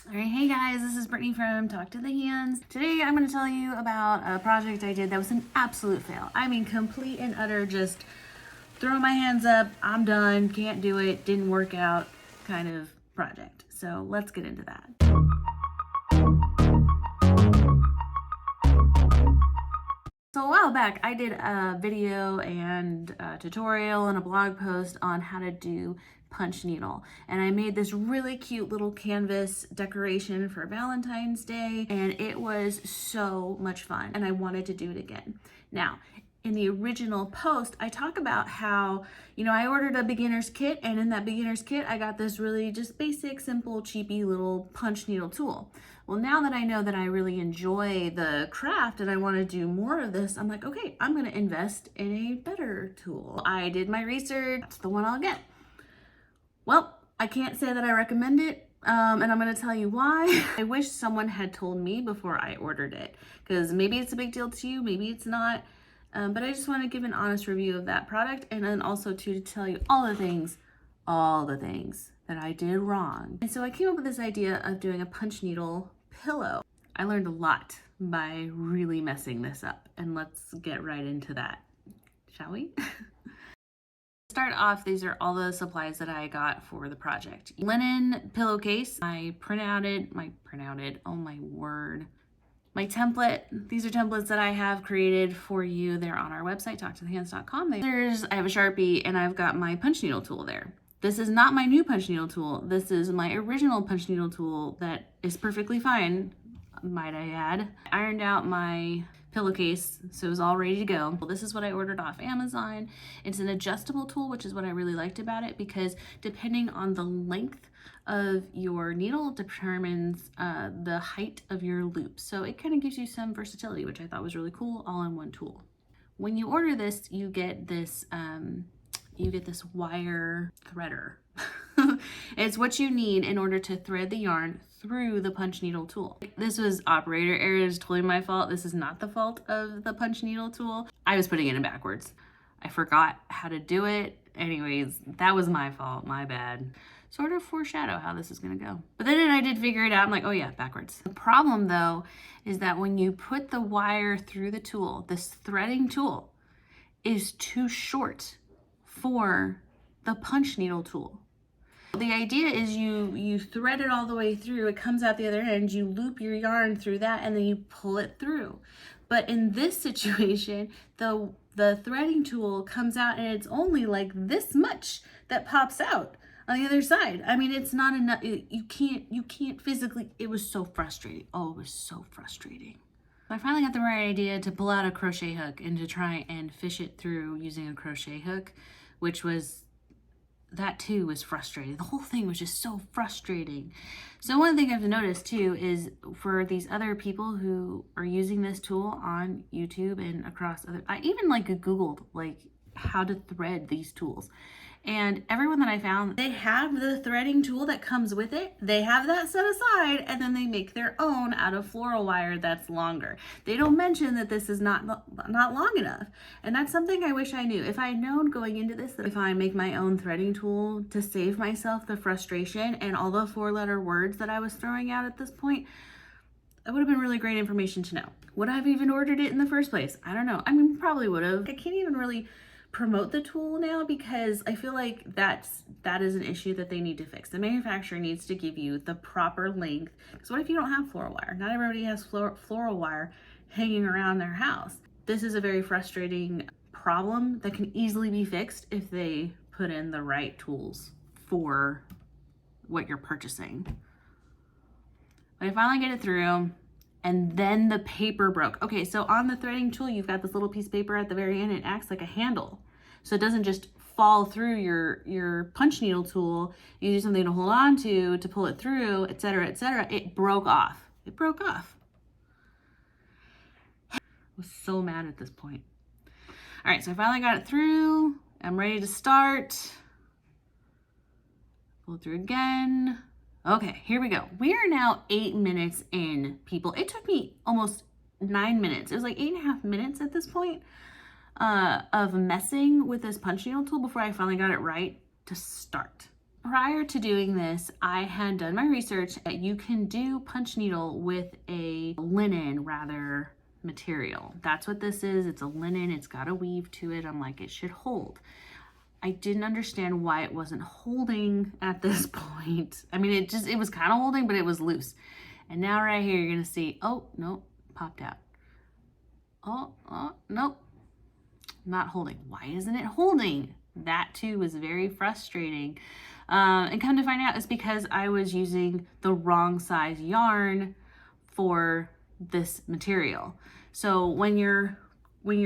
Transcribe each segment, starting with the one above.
All right, hey guys, this is Brittany from Talk to the Hands. Today I'm going to tell you about a project I did that was an absolute fail. I mean, complete and utter, just throw my hands up, I'm done, can't do it, didn't work out kind of project. So let's get into that. So a while back, I did a video and a tutorial and a blog post on how to do punch needle. And I made this really cute little canvas decoration for Valentine's Day, and it was so much fun, and I wanted to do it again. Now, in the original post, I talk about how, I ordered a beginner's kit, and in that beginner's kit, I got this really just basic, simple, cheapy little punch needle tool. Well, now that I know that I really enjoy the craft and I want to do more of this, I'm like, okay, I'm going to invest in a better tool. I did my research, that's the one I'll get. Well, I can't say that I recommend it, and I'm going to tell you why. I wish someone had told me before I ordered it, because maybe it's a big deal to you, maybe it's not, but I just want to give an honest review of that product, and then also to tell you all the things that I did wrong. And so I came up with this idea of doing a punch needle pillow. I learned a lot by really messing this up, and let's get right into that, shall we? Start off, these are all the supplies that I got for the project. Linen pillowcase, my oh my word. My template, these are templates that I have created for you. They're on our website, talktothehands.com. I have a Sharpie and I've got my punch needle tool there. This is not my new punch needle tool. This is my original punch needle tool that is perfectly fine, might I add. I ironed out my pillowcase, so it was all ready to go. Well, this is what I ordered off Amazon. It's an adjustable tool, which is what I really liked about it, because depending on the length of your needle determines the height of your loop. So it kind of gives you some versatility, which I thought was really cool, all in one tool. When you order this, you get this wire threader. It's what you need in order to thread the yarn through the punch needle tool. This was operator error, it's totally my fault. This is not the fault of the punch needle tool. I was putting it in backwards. I forgot how to do it. Anyways, that was my fault, my bad. Sort of foreshadow how this is gonna go. But then I did figure it out. I'm like, oh yeah, backwards. The problem though, is that when you put the wire through the tool, this threading tool is too short for the punch needle tool. The idea is you thread it all the way through, it comes out the other end, you loop your yarn through that, and then you pull it through. But in this situation, the threading tool comes out and it's only like this much that pops out on the other side. I mean, it's not enough. You can't physically, it was so frustrating. Oh, it was so frustrating. I finally got the right idea to pull out a crochet hook and to try and fish it through using a crochet hook, which was, that too was frustrating. The whole thing was just so frustrating. So one thing I've noticed too is for these other people who are using this tool on YouTube and across I even Googled how to thread these tools. And everyone that I found, they have the threading tool that comes with it. They have that set aside, and then they make their own out of floral wire that's longer. They don't mention that this is not long enough. And that's something I wish I knew. If I had known going into this that if I make my own threading tool to save myself the frustration and all the 4-letter words that I was throwing out at this point, that would have been really great information to know. Would I have even ordered it in the first place? I don't know. I mean, probably would have. I can't even really promote the tool now because I feel like that is an issue that they need to fix. The manufacturer needs to give you the proper length. Because what if you don't have floral wire? Not everybody has floral wire hanging around their house. This is a very frustrating problem that can easily be fixed if they put in the right tools for what you're purchasing. But I finally get it through, and then the paper broke. Okay, so on the threading tool, you've got this little piece of paper at the very end. It acts like a handle. So it doesn't just fall through your punch needle tool. You use something to hold on to pull it through, etc., etc. It broke off. It broke off. I was so mad at this point. All right, so I finally got it through. I'm ready to start. Pull it through again. Okay, here we go. We are now 8 minutes in, people. It took me almost 9 minutes. It was like 8.5 minutes at this point of messing with this punch needle tool before I finally got it right to start. Prior to doing this, I had done my research that you can do punch needle with a linen rather material. That's what this is. It's a linen. It's got a weave to it. I'm like, it should hold. I didn't understand why it wasn't holding at this point. I mean, it was kind of holding, but it was loose. And now right here, you're gonna see, oh, no, popped out. Oh, nope, not holding. Why isn't it holding? That too was very frustrating. And come to find out, it's because I was using the wrong size yarn for this material. So when you're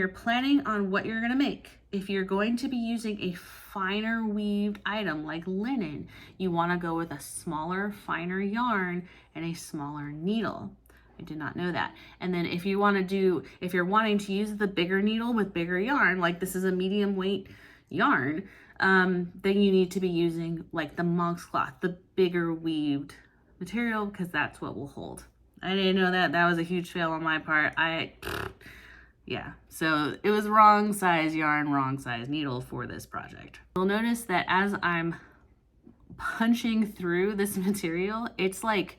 planning on what you're gonna make, if you're going to be using a finer weaved item like linen, you wanna go with a smaller, finer yarn and a smaller needle. I did not know that. And then if you're wanting to use the bigger needle with bigger yarn, like this is a medium weight yarn, then you need to be using like the monk's cloth, the bigger weaved material, because that's what will hold. I didn't know that. That was a huge fail on my part. Yeah, so it was wrong size yarn, wrong size needle for this project. You'll notice that as I'm punching through this material, it's like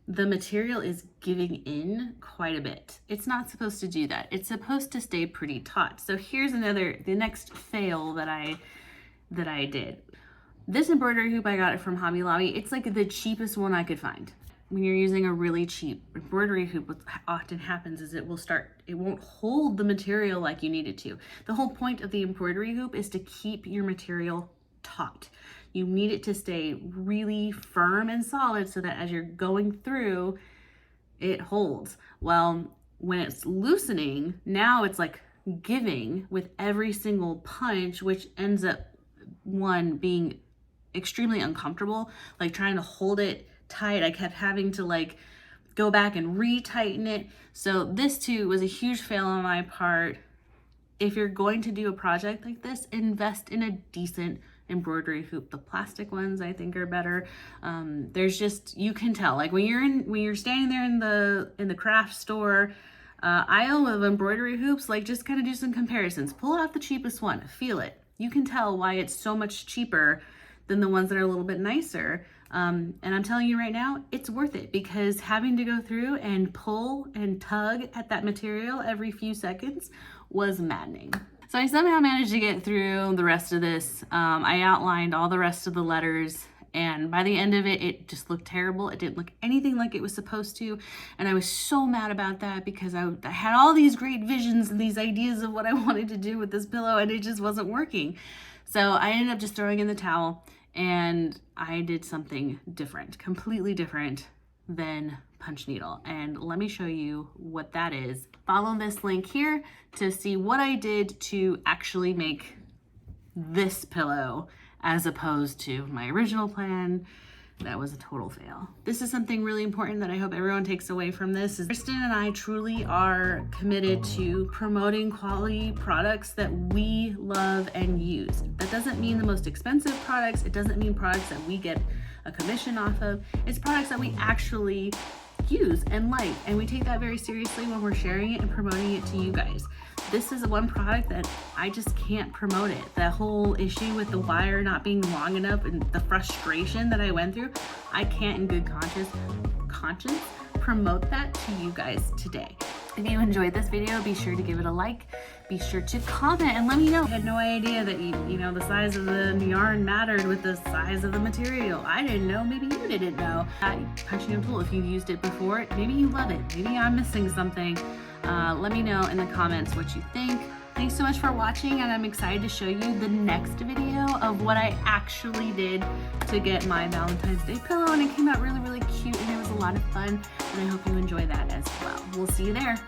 the material is giving in quite a bit. It's not supposed to do that. It's supposed to stay pretty taut. So here's the next fail that I did. This embroidery hoop, I got it from Hobby Lobby. It's like the cheapest one I could find. When you're using a really cheap embroidery hoop, what often happens is it won't hold the material like you need it to. The whole point of the embroidery hoop is to keep your material taut. You need it to stay really firm and solid so that as you're going through, it holds. Well, when it's loosening, now it's like giving with every single punch, which ends up being extremely uncomfortable, like trying to hold it tight. I kept having to like go back and retighten it. So this too was a huge fail on my part. If you're going to do a project like this, invest in a decent embroidery hoop. The plastic ones I think are better. You can tell, like when you're standing there in the craft store aisle of embroidery hoops, like just kind of do some comparisons. Pull out the cheapest one, feel it. You can tell why it's so much cheaper than the ones that are a little bit nicer. And I'm telling you right now, it's worth it, because having to go through and pull and tug at that material every few seconds was maddening. So I somehow managed to get through the rest of this. I outlined all the rest of the letters, and by the end of it, it just looked terrible. It didn't look anything like it was supposed to. And I was so mad about that, because I had all these great visions and these ideas of what I wanted to do with this pillow, and it just wasn't working. So I ended up just throwing in the towel, and I did something different, completely different than punch needle. And let me show you what that is. Follow this link here to see what I did to actually make this pillow, as opposed to my original plan. That was a total fail. This is something really important that I hope everyone takes away from this. Is Kristin and I truly are committed to promoting quality products that we love and use. That doesn't mean the most expensive products. It doesn't mean products that we get a commission off of. It's products that we actually use and like, and we take that very seriously when we're sharing it and promoting it to you guys. This is one product that I just can't promote it. The whole issue with the wire not being long enough and the frustration that I went through, I can't in good conscience promote that to you guys today. If you enjoyed this video, be sure to give it a like. Be sure to comment and let me know. I had no idea that you know the size of the yarn mattered with the size of the material. I didn't know, maybe you didn't know. Punching a tool, if you've used it before, maybe you love it. Maybe I'm missing something. Let me know in the comments what you think. Thanks so much for watching, and I'm excited to show you the next video of what I actually did to get my Valentine's Day pillow, and it came out really, really cute, and it was a lot of fun, and I hope you enjoy that as well. We'll see you there.